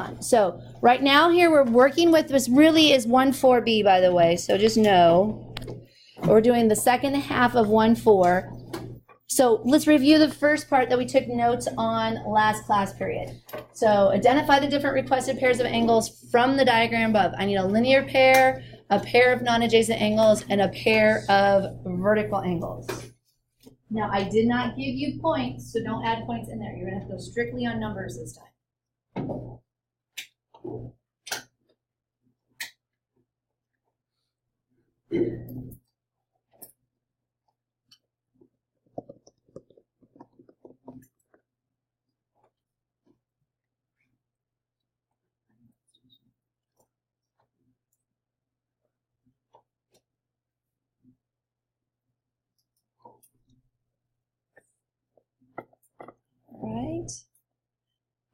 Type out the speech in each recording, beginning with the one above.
on. So right now here we're working with, this really is 1,4b, by the way, so just know. We're doing the second half of 1,4. So let's review the first part that we took notes on last class period. So identify the different requested pairs of angles from the diagram above. I need a linear pair, a pair of non-adjacent angles, and a pair of vertical angles. Now, I did not give you points, so don't add points in there. You're going to have to go strictly on numbers this time.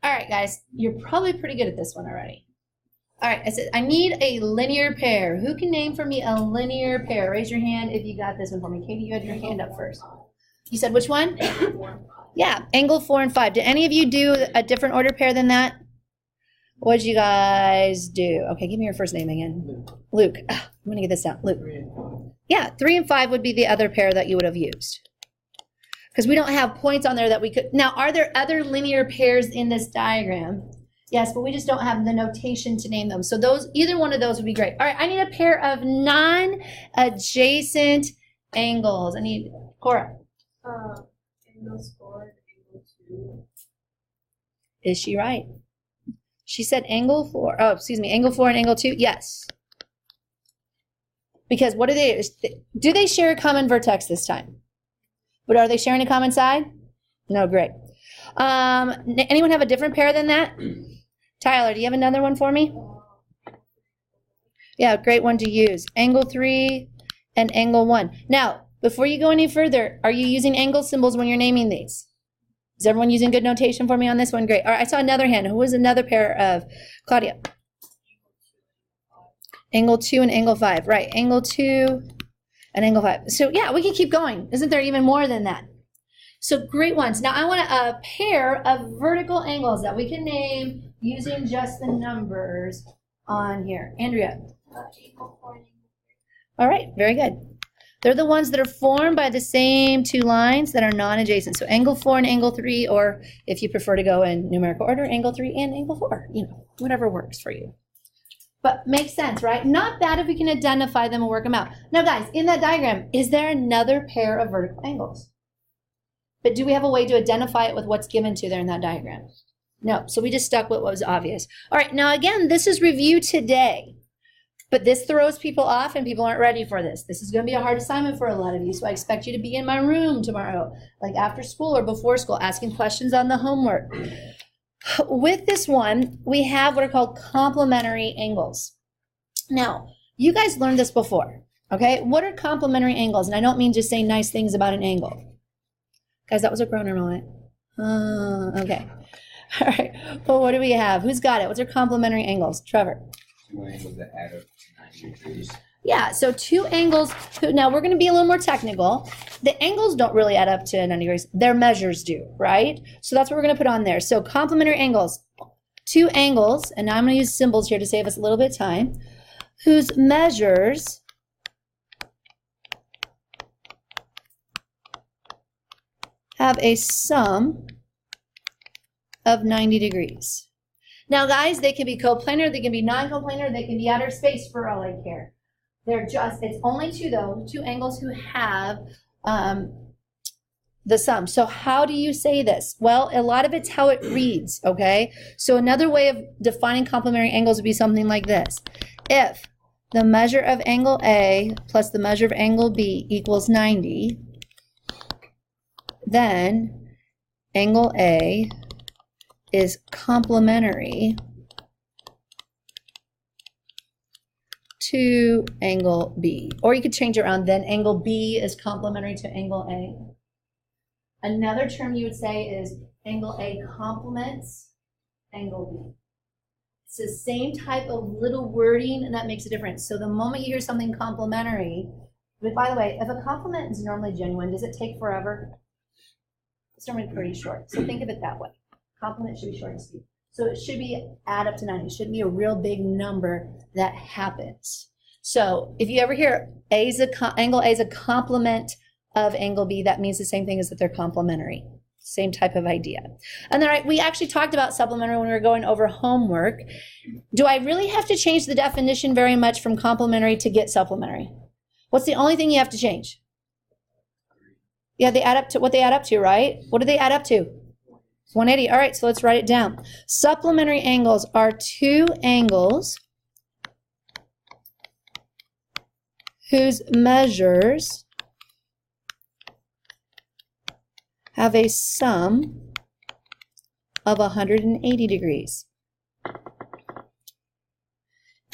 All right, guys, you're probably pretty good at this one already. All right, I said I need a linear pair. Who can name for me a linear pair? Raise your hand if you got this one for me. Katie, you had your hand up first. You said which one? Yeah, angle 4 and 5. Did any of you do a different order pair than that? What did you guys do? Okay, give me your first name again. Luke. I'm going to get this down. Luke. Yeah, 3 and 5 would be the other pair that you would have used. Because we don't have points on there that we could. Now, are there other linear pairs in this diagram? Yes, but we just don't have the notation to name them. So those, either one of those would be great. All right, I need a pair of non-adjacent angles. I need, Cora. Angles 4 and angle 2. Is she right? She said angle 4. Oh, excuse me, angle 4 and angle 2? Yes. Because what do they share a common vertex this time? But are they sharing a common side? No, great. Anyone have a different pair than that? Tyler, do you have another one for me? Yeah, great one to use. Angle 3 and angle 1. Now, before you go any further, are you using angle symbols when you're naming these? Is everyone using good notation for me on this one? Great. All right, I saw another hand. Who was another pair of? Claudia. Angle 2 and angle 5. Right, angle 2 and angle 5. So yeah, we can keep going. Isn't there even more than that? So great ones. Now I want a pair of vertical angles that we can name using just the numbers on here. Andrea. All right, very good. They're the ones that are formed by the same two lines that are non-adjacent. So angle 4 and angle 3, or if you prefer to go in numerical order, angle 3 and angle 4. You know, whatever works for you. But makes sense, right? Not bad if we can identify them and work them out. Now, guys, in that diagram, is there another pair of vertical angles? But do we have a way to identify it with what's given to there in that diagram? No, so we just stuck with what was obvious. All right, now again, this is review today. But this throws people off and people aren't ready for this. This is going to be a hard assignment for a lot of you, so I expect you to be in my room tomorrow, like after school or before school, asking questions on the homework. With this one, we have what are called complementary angles. Now, you guys learned this before, okay? What are complementary angles? And I don't mean just saying nice things about an angle. Guys, that was a groaner moment. Okay. All right. Well, what do we have? Who's got it? What's our complementary angles? Trevor. Two angles that add up to 90 degrees. Yeah, so two angles. Now, we're going to be a little more technical. The angles don't really add up to 90 degrees. Their measures do, right? So that's what we're going to put on there. So complementary angles. Two angles, and now I'm going to use symbols here to save us a little bit of time, whose measures have a sum of 90 degrees. Now, guys, they can be coplanar, they can be non-coplanar, they can be outer space for all I care. They're just, it's only two, though, two angles who have the sum. So how do you say this? Well, a lot of it's how it reads, okay? So another way of defining complementary angles would be something like this. If the measure of angle A plus the measure of angle B equals 90, then angle A is complementary to angle B. Or you could change it around, then angle B is complementary to angle A. Another term you would say is angle A complements angle B. It's the same type of little wording, and that makes a difference. So the moment you hear something complementary, but by the way, if a complement is normally genuine, does it take forever? It's normally pretty short. So think of it that way. Complement should be short and sweet. So it should be add up to 90. It shouldn't be a real big number that happens. So if you ever hear angle A is a complement of angle B, that means the same thing as that they're complementary. Same type of idea. And then we actually talked about supplementary when we were going over homework. Do I really have to change the definition very much from complementary to get supplementary? What's the only thing you have to change? Yeah, they add up to what they add up to, right? What do they add up to? 180. All right, so let's write it down. Supplementary angles are two angles whose measures have a sum of 180 degrees.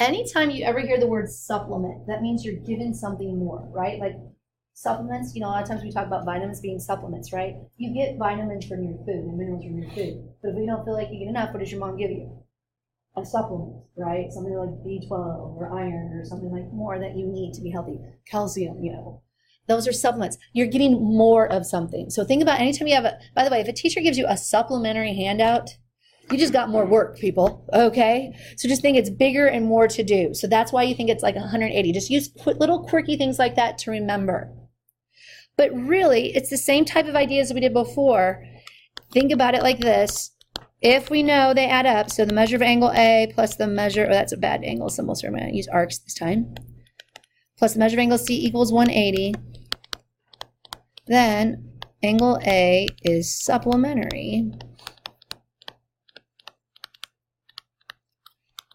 Anytime you ever hear the word supplement, that means you're given something more, right? Like supplements, a lot of times we talk about vitamins being supplements, right? You get vitamins from your food and minerals from your food. But if you don't feel like you get enough, what does your mom give you? A supplement, right? Something like B12 or iron or something like more that you need to be healthy. Calcium, Those are supplements. You're getting more of something. So think about anytime you have by the way, if a teacher gives you a supplementary handout, you just got more work, people, okay? So just think it's bigger and more to do. So that's why you think it's like 180. Just use little quirky things like that to remember. But really, it's the same type of ideas we did before. Think about it like this. If we know they add up, so the measure of angle A plus the measure, that's a bad angle symbol, so I'm going to use arcs this time, plus the measure of angle C equals 180, then angle A is supplementary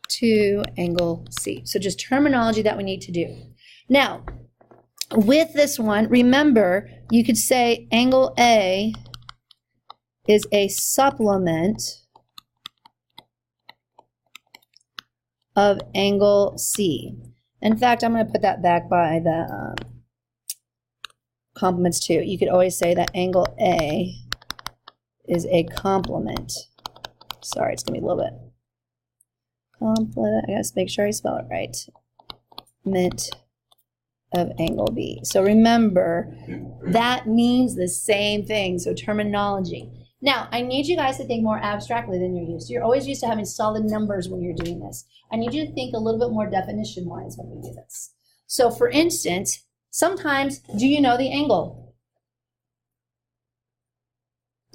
to angle C. So just terminology that we need to do. Now, with this one, remember, you could say angle A is a supplement of angle C. In fact, I'm going to put that back by the complements too. You could always say that angle A is a complement. Sorry, it's going to be a little bit. I gotta make sure I spell it right. Complement of angle B. So remember, that means the same thing. So terminology. Now, I need you guys to think more abstractly than you're used to. You're always used to having solid numbers when you're doing this. I need you to think a little bit more definition-wise when we do this. So for instance, sometimes, do you know the angle?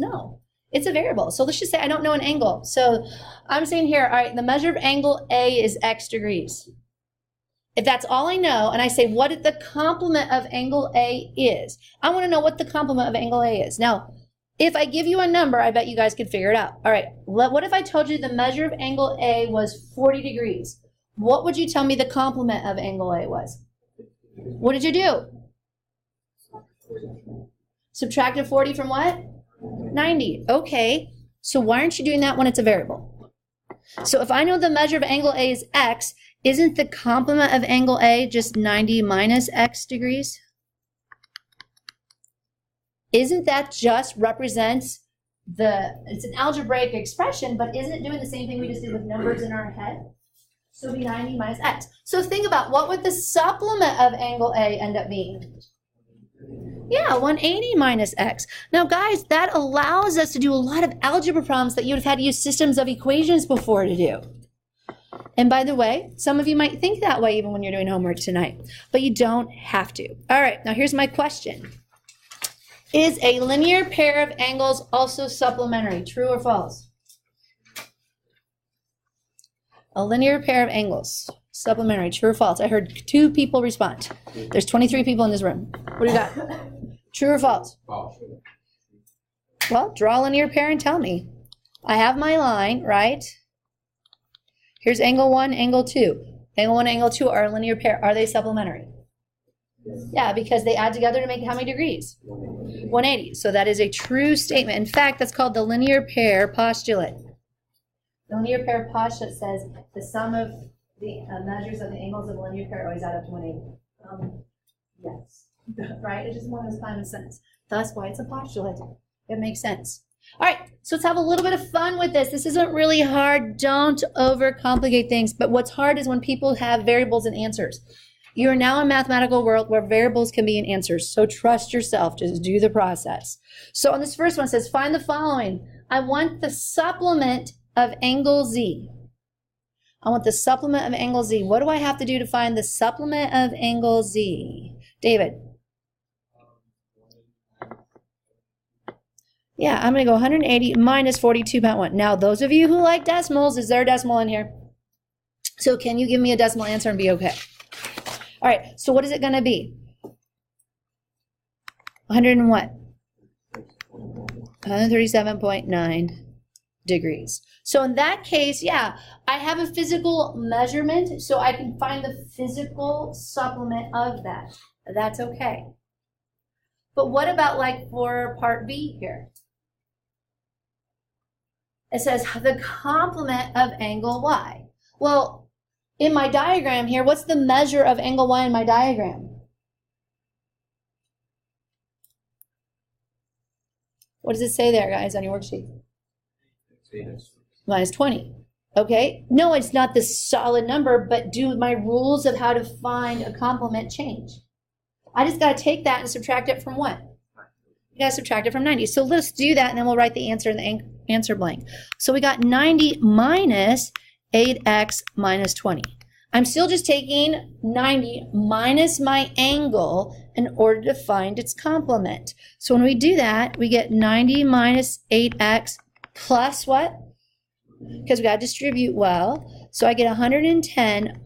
No. It's a variable. So let's just say I don't know an angle. So I'm saying here, all right, the measure of angle A is X degrees. If that's all I know, and I say what the complement of angle A is, I want to know what the complement of angle A is. Now, if I give you a number, I bet you guys could figure it out. All right, what if I told you the measure of angle A was 40 degrees? What would you tell me the complement of angle A was? What did you do? Subtracted 40 from what? 90. Okay, so why aren't you doing that when it's a variable? So if I know the measure of angle A is X, isn't the complement of angle A just 90 minus X degrees? Isn't that just represents it's an algebraic expression, but isn't it doing the same thing we just did with numbers in our head? So it'd be 90 minus X. So think about what would the supplement of angle A end up being? Yeah, 180 minus X. Now, guys, that allows us to do a lot of algebra problems that you would have had to use systems of equations before to do. And by the way, some of you might think that way even when you're doing homework tonight, but you don't have to. All right, now here's my question. Is a linear pair of angles also supplementary? True or false? A linear pair of angles. Supplementary. True or false? I heard 2 people respond. There's 23 people in this room. What do you got? True or false? False. Well, draw a linear pair and tell me. I have my line, right? Here's angle 1, angle 2. Angle 1, angle 2 are a linear pair. Are they supplementary? Yeah, because they add together to make how many degrees? 180. So that is a true statement. In fact, that's called the linear pair postulate. The linear pair postulate says the sum of the measures of the angles of a linear pair always add up to 180. Yes. Right? It's just one of those common sense. That's why it's a postulate. It makes sense. All right, so let's have a little bit of fun with this. This isn't really hard. Don't overcomplicate things. But what's hard is when people have variables and answers. You are now in a mathematical world where variables can be in answers. So trust yourself. Just do the process. So on this first one, it says, find the following. I want the supplement of angle Z. I want the supplement of angle Z. What do I have to do to find the supplement of angle Z? David. Yeah, I'm going to go 180 minus 42.1. Now, those of you who like decimals, is there a decimal in here? So can you give me a decimal answer and be okay? All right, so what is it going to be? 100 and what? 137.9 degrees. So in that case, yeah, I have a physical measurement, so I can find the physical supplement of that. That's okay. But what about like for part B here? It says the complement of angle Y. Well, in my diagram here, what's the measure of angle Y in my diagram? What does it say there, guys, on your worksheet? Minus 20. Okay. No, it's not this solid number, but do my rules of how to find a complement change? I just got to take that and subtract it from what? You got to subtract it from 90. So let's do that, and then we'll write the answer in the answer blank. So we got 90 minus 8x minus 20. I'm still just taking 90 minus my angle in order to find its complement. So when we do that, we get 90 minus 8x plus what? Because we got to distribute well. So I get 110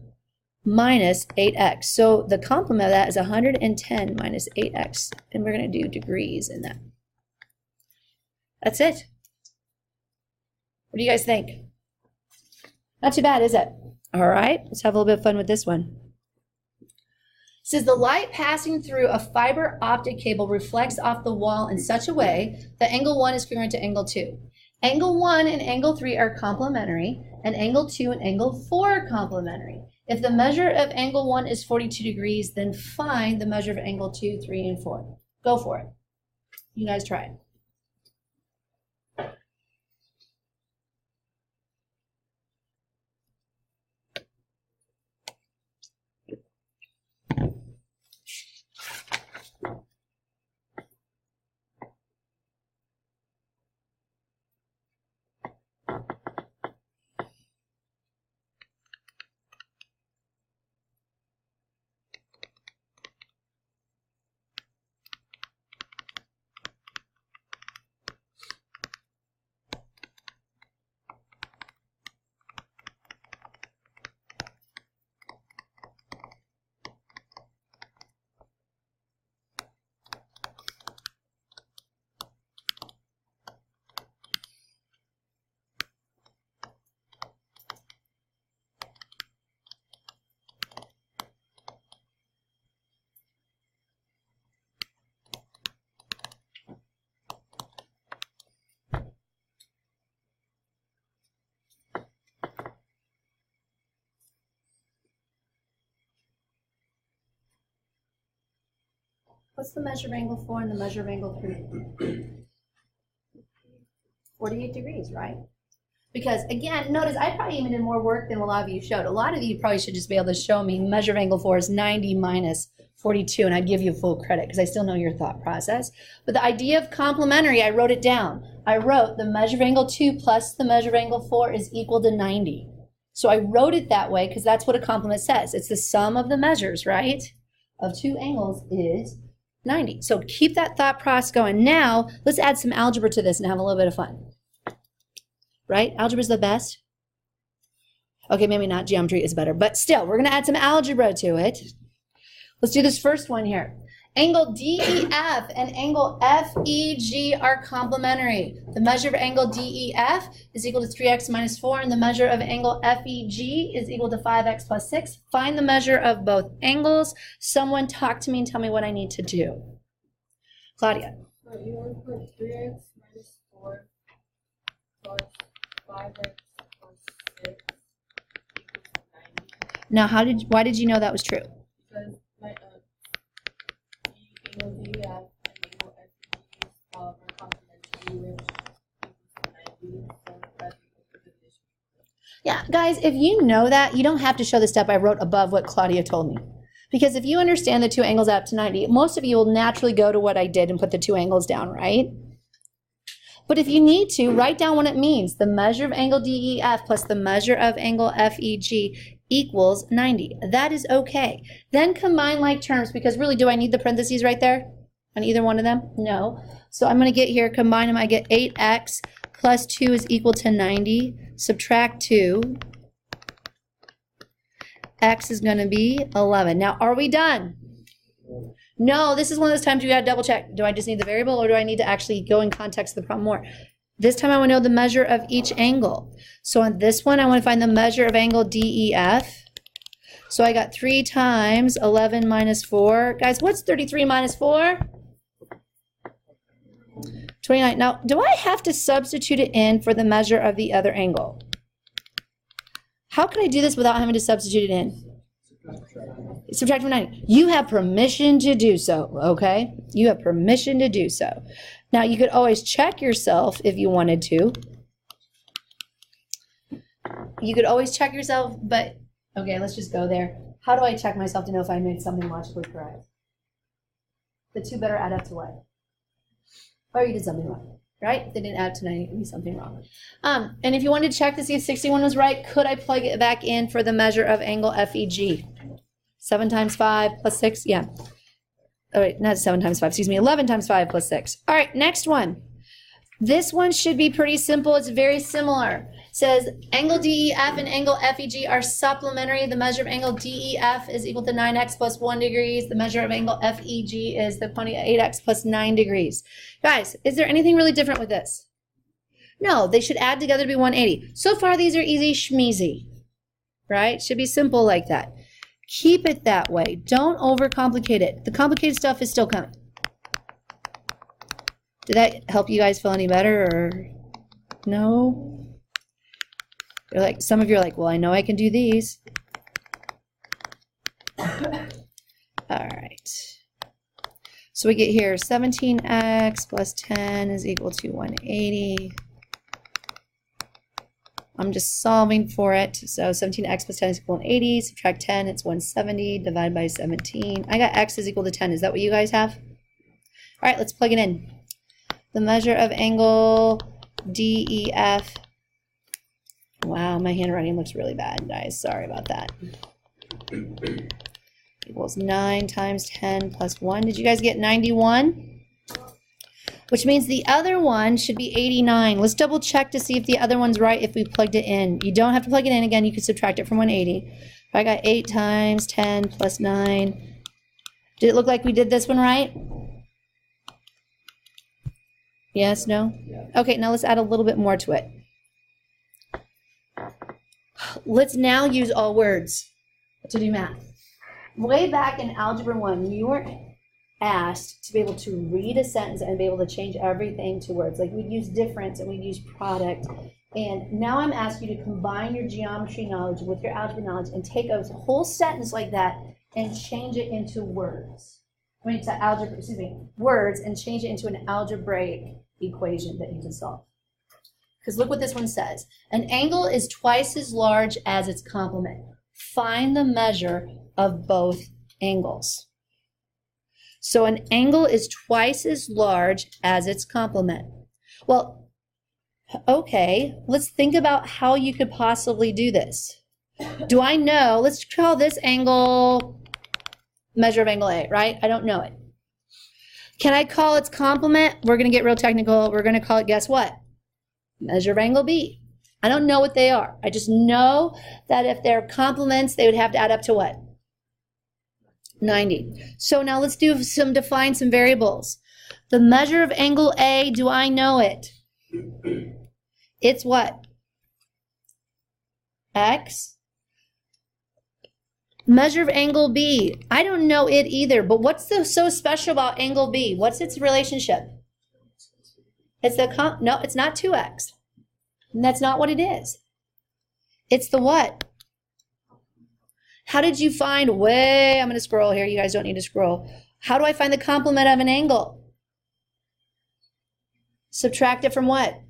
minus 8x. So the complement of that is 110 minus 8x. And we're going to do degrees in that. That's it. What do you guys think? Not too bad, is it? All right, let's have a little bit of fun with this one. It says the light passing through a fiber optic cable reflects off the wall in such a way that angle 1 is congruent to angle 2. Angle 1 and angle 3 are complementary, and angle 2 and angle 4 are complementary. If the measure of angle 1 is 42 degrees, then find the measure of angle 2, 3, and 4. Go for it. You guys try it. What's the measure of angle 4 and the measure of angle 3? 48 degrees, right? Because again, notice I probably even did more work than a lot of you showed. A lot of you probably should just be able to show me measure of angle 4 is 90 minus 42, and I'd give you full credit because I still know your thought process. But the idea of complementary, I wrote it down. I wrote the measure of angle 2 plus the measure of angle 4 is equal to 90. So I wrote it that way because that's what a complement says. It's the sum of the measures, right, of two angles is 90. So keep that thought process going. Now, let's add some algebra to this and have a little bit of fun. Right? Algebra is the best. Okay, maybe not. Geometry is better. But still, we're going to add some algebra to it. Let's do this first one here. Angle DEF and angle FEG are complementary. The measure of angle DEF is equal to 3x minus 4, and the measure of angle FEG is equal to 5x plus 6. Find the measure of both angles. Someone talk to me and tell me what I need to do. Claudia. So you want to put 3x minus 4 plus 5x plus 6 equals 90. Now, why did you know that was true? Because my angle DEF and angle FEG are complementary, which equals 90. So that's the division. Yeah, guys, if you know that, you don't have to show the step I wrote above what Claudia told me. Because if you understand the two angles up to 90, most of you will naturally go to what I did and put the two angles down, right? But if you need to, write down what it means. The measure of angle DEF plus the measure of angle FEG equals 90. That is okay. Then combine like terms, because really, do I need the parentheses right there on either one of them? No. So I'm going to get here, combine them. I get 8x plus 2 is equal to 90. Subtract 2. X is going to be 11. Now, are we done? No, this is one of those times you got to double check. Do I just need the variable, or do I need to actually go in context of the problem more? This time I want to know the measure of each angle. So on this one, I want to find the measure of angle DEF. So I got 3 times 11 minus 4. Guys, what's 33 minus 4? 29. Now, do I have to substitute it in for the measure of the other angle? How can I do this without having to substitute it in? Subtract from 90. You have permission to do so, okay? You have permission to do so. Now, you could always check yourself if you wanted to. You could always check yourself, but, okay, let's just go there. How do I check myself to know if I made something logically correct? The two better add up to what? Or you did something wrong, right? If they didn't add up to 90, it would be something wrong. And if you wanted to check to see if 61 was right, could I plug it back in for the measure of angle FEG? 7 times 5 plus 6, yeah. Oh, wait, not 7 times 5, excuse me, 11 times 5 plus 6. All right, next one. This one should be pretty simple. It's very similar. It says angle DEF and angle FEG are supplementary. The measure of angle DEF is equal to 9x plus 1 degrees. The measure of angle FEG is the 8x plus 9 degrees. Guys, is there anything really different with this? No, they should add together to be 180. So far, these are easy schmeezy, right? Should be simple like that. Keep it that way. Don't overcomplicate it. The complicated stuff is still coming. Did that help you guys feel any better, or no? You're like, some of you are like, well, I know I can do these. All right. So we get here 17x plus 10 is equal to 180. I'm just solving for it. So 17x plus 10 is equal to 180. Subtract 10, it's 170. Divide by 17. I got x is equal to 10. Is that what you guys have? All right, let's plug it in. The measure of angle DEF. Wow, my handwriting looks really bad, guys. Sorry about that. Equals 9 times 10 plus 1. Did you guys get 91? Which means the other one should be 89. Let's double check to see if the other one's right if we plugged it in. You don't have to plug it in again. You can subtract it from 180. I got 8 times 10 plus 9. Did it look like we did this one right? Yes, no? Okay, now let's add a little bit more to it. Let's now use all words to do math. Way back in Algebra 1, you were asked to be able to read a sentence and be able to change everything to words. Like we'd use difference and we'd use product. And now I'm asking you to combine your geometry knowledge with your algebra knowledge and take a whole sentence like that and change it into words. I mean, to algebra, excuse me, words, and change it into an algebraic equation that you can solve. Because look what this one says. An angle is twice as large as its complement. Find the measure of both angles. So an angle is twice as large as its complement. Well, okay, let's think about how you could possibly do this. Do I know, let's call this angle measure of angle A, right? I don't know it. Can I call its complement? We're going to get real technical. We're going to call it, guess what? Measure of angle B. I don't know what they are. I just know that if they're complements, they would have to add up to what? 90. So now let's define some variables. The measure of angle A, do I know it? It's what? X. Measure of angle B. I don't know it either, but what's so special about angle B? What's its relationship? It's no, it's not 2x. And that's not what it is. It's the what? How did you find, I'm going to scroll here. You guys don't need to scroll. How do I find the complement of an angle? Subtract it from what?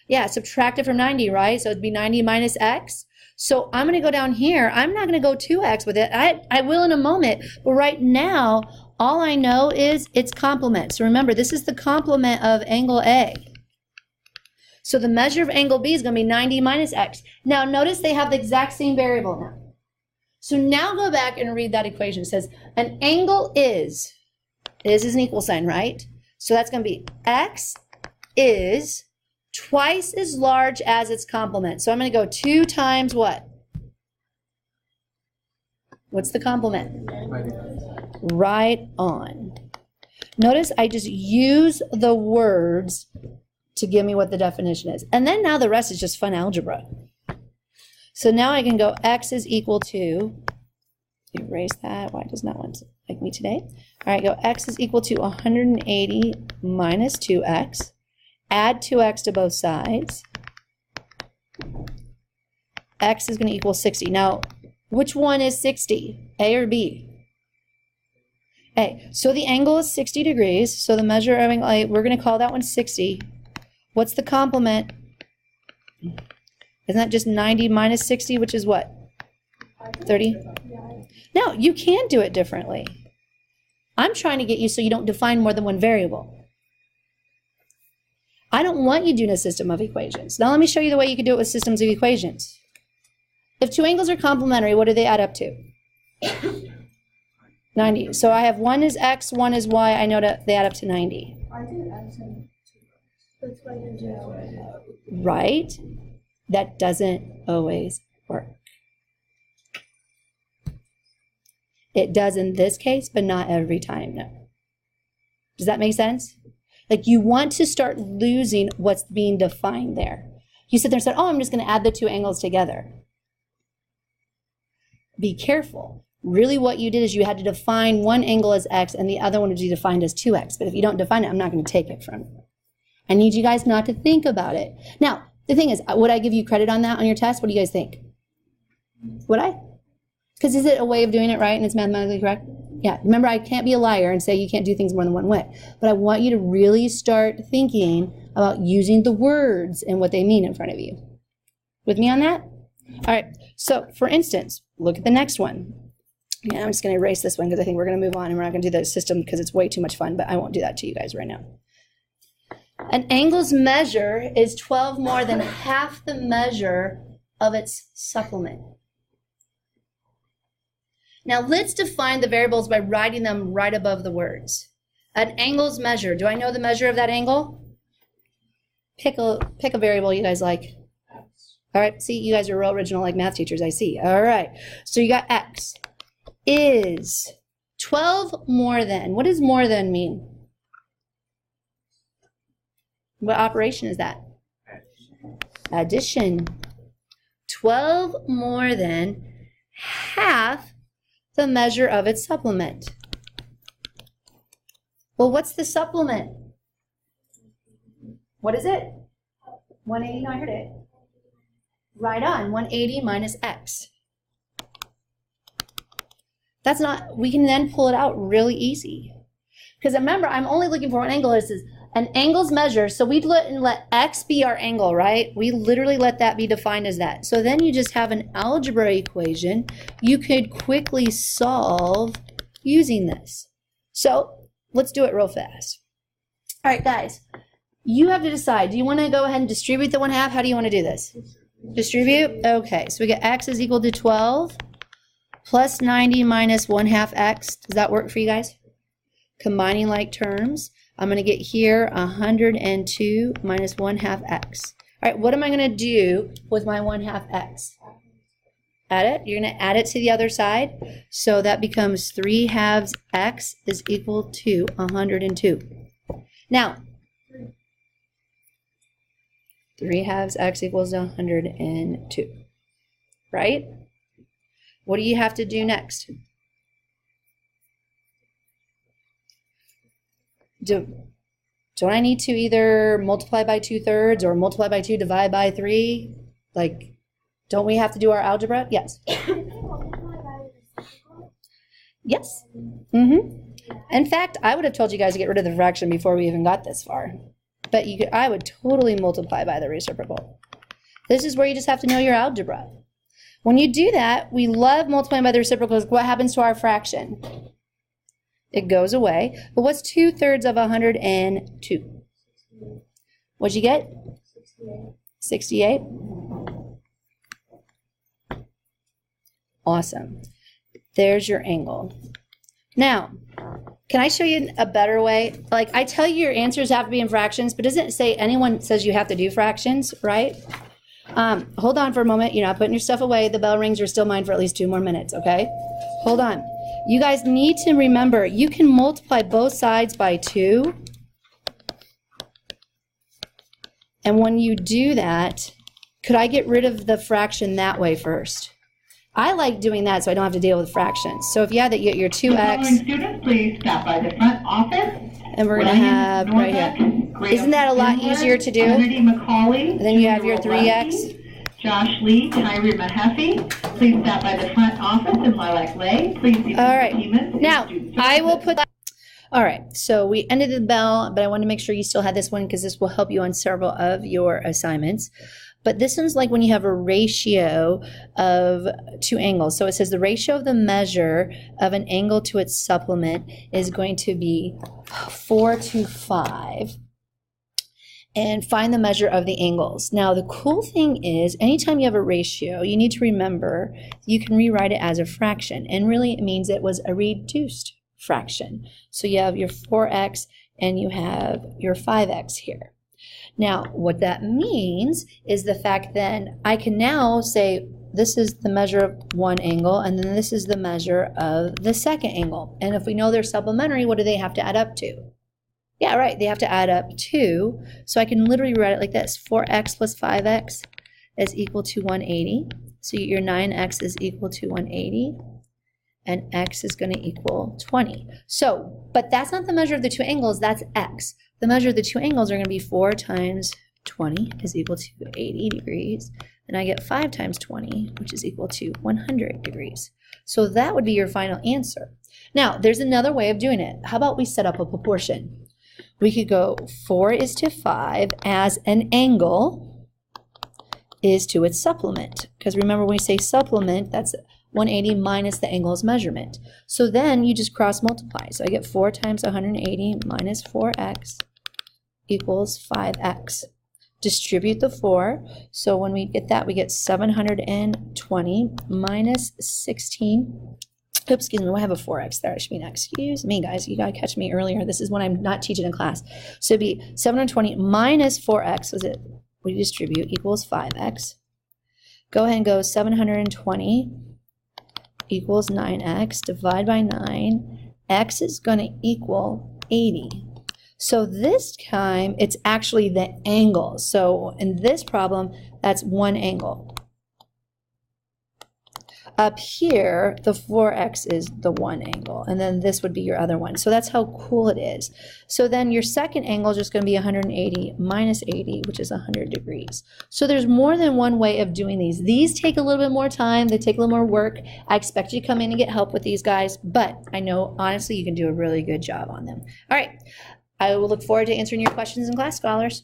Yeah, subtract it from 90, right? So it'd be 90 minus x. So I'm going to go down here. I'm not going to go 2x with it. I will in a moment. But right now, All I know is its complement. So remember, this is the complement of angle A. So the measure of angle B is going to be 90 minus x. Now notice they have the exact same variable now. So now go back and read that equation. It says an angle is an equal sign, right? So that's going to be x is twice as large as its complement. So I'm going to go 2 times what? What's the complement? Right on. Notice I just use the words to give me what the definition is. And then now the rest is just fun algebra. So now I can go x is equal to, erase that, why does not want to like me today? All right, go x is equal to 180 minus 2x. Add 2x to both sides. X is going to equal 60. Now, which one is 60? A or B? A. So the angle is 60 degrees. So the measure of angle A, we're going to call that one 60. What's the complement? Isn't that just 90 minus 60, which is what? 30? No, you can do it differently. I'm trying to get you so you don't define more than one variable. I don't want you doing a system of equations. Now let me show you the way you can do it with systems of equations. If 2 angles are complementary, what do they add up to? 90. So I have one is x, one is y. I know that they add up to 90. I did x and 2x. That's why you do. Right? That doesn't always work. It does in this case, but not every time, no. Does that make sense? Like you want to start losing what's being defined there. You sit there and say, oh, I'm just going to add the 2 angles together. Be careful. Really what you did is you had to define one angle as x and the other one would be defined as 2x. But if you don't define it, I'm not going to take it from you. I need you guys not to think about it. Now, the thing is, would I give you credit on that on your test? What do you guys think? Would I? Because is it a way of doing it right and it's mathematically correct? Yeah. Remember, I can't be a liar and say you can't do things more than one way. But I want you to really start thinking about using the words and what they mean in front of you. With me on that? All right. So, for instance, look at the next one. Yeah, I'm just going to erase this one because I think we're going to move on and we're not going to do the system because it's way too much fun, but I won't do that to you guys right now. An angle's measure is 12 more than half the measure of its supplement. Now let's define the variables by writing them right above the words. An angle's measure. Do I know the measure of that angle? Pick a variable you guys like. All right, see, you guys are real original like math teachers, I see. All right, so you got x is 12 more than. What does more than mean? What operation is that? Addition. 12 more than half the measure of its supplement. Well, what's the supplement? What is it? 180, no, I heard it. Right on, 180 minus x. That's not, we can then pull it out really easy. Because remember, I'm only looking for an angle. This is an angle's measure. So we'd let x be our angle, right? We literally let that be defined as that. So then you just have an algebra equation you could quickly solve using this. So let's do it real fast. All right, guys, you have to decide. Do you want to go ahead and distribute the 1/2? How do you want to do this? Distribute? Okay, so we get x is equal to 12 plus 90 minus 1/2 x. Does that work for you guys? Combining like terms. I'm going to get here 102 minus 1/2 x. All right, what am I going to do with my 1/2 x? Add it. You're going to add it to the other side. So that becomes 3/2 x is equal to 102. Now, 3/2 x equals 102. Right? What do you have to do next? Don't I need to either multiply by 2/3 or multiply by 2, divide by 3? Like, don't we have to do our algebra? Yes. Yes. In fact, I would have told you guys to get rid of the fraction before we even got this far. But I would totally multiply by the reciprocal. This is where you just have to know your algebra. When you do that, we love multiplying by the reciprocal because what happens to our fraction? It goes away. But what's 2/3 of 102? What'd you get? 68. Awesome. There's your angle. Now, can I show you a better way? Like, I tell you your answers have to be in fractions, but doesn't it say anyone says you have to do fractions, right? Hold on for a moment. You're not putting your stuff away. The bell rings are still mine for at least 2 more minutes, okay? Hold on. You guys need to remember, you can multiply both sides by 2. And when you do that, could I get rid of the fraction that way first? I like doing that so I don't have to deal with fractions. So if you have that, you get your 2x. Students, please stop by the front office. And we're going to have right here. Isn't that a lot easier to do? And then you have your 3x. Josh Lee, Tyree Mahaffey, please stop by the front office in Lilac Lane. Please see all right. Now, I will put... All right, so we ended the bell, but I wanted to make sure you still had this one because this will help you on several of your assignments. But this one's like when you have a ratio of 2 angles. So it says the ratio of the measure of an angle to its supplement is going to be 4 to 5. And find the measure of the angles. Now, the cool thing is, anytime you have a ratio, you need to remember you can rewrite it as a fraction. And really, it means it was a reduced fraction. So you have your 4x and you have your 5x here. Now, what that means is the fact then I can now say this is the measure of one angle and then this is the measure of the second angle. And if we know they're supplementary, what do they have to add up to? Yeah, right, they have to add up 2. So I can literally write it like this. 4x plus 5x is equal to 180. So your 9x is equal to 180. And x is going to equal 20. So, but that's not the measure of the 2 angles, that's x. The measure of the 2 angles are going to be 4 times 20 is equal to 80 degrees. And I get 5 times 20, which is equal to 100 degrees. So that would be your final answer. Now, there's another way of doing it. How about we set up a proportion? We could go 4 is to 5 as an angle is to its supplement. Because remember, when we say supplement, that's 180 minus the angle's measurement. So then you just cross multiply. So I get 4 times 180 minus 4x equals 5x. Distribute the 4. So when we get that, we get 720 minus 16. Oops, excuse me, I have a 4x there. It should be an excuse me, guys. You got to catch me earlier. This is when I'm not teaching in class. So it'd be 720 minus 4x, was it? We distribute equals 5x. Go ahead and go 720 equals 9x. Divide by 9. X is going to equal 80. So this time, it's actually the angle. So in this problem, that's one angle. Up here, the 4x is the one angle, and then this would be your other one. So that's how cool it is. So then your second angle is just going to be 180 minus 80, which is 100 degrees. So there's more than one way of doing these. These take a little bit more time. They take a little more work. I expect you to come in and get help with these guys, but I know, honestly, you can do a really good job on them. All right. I will look forward to answering your questions in class, scholars.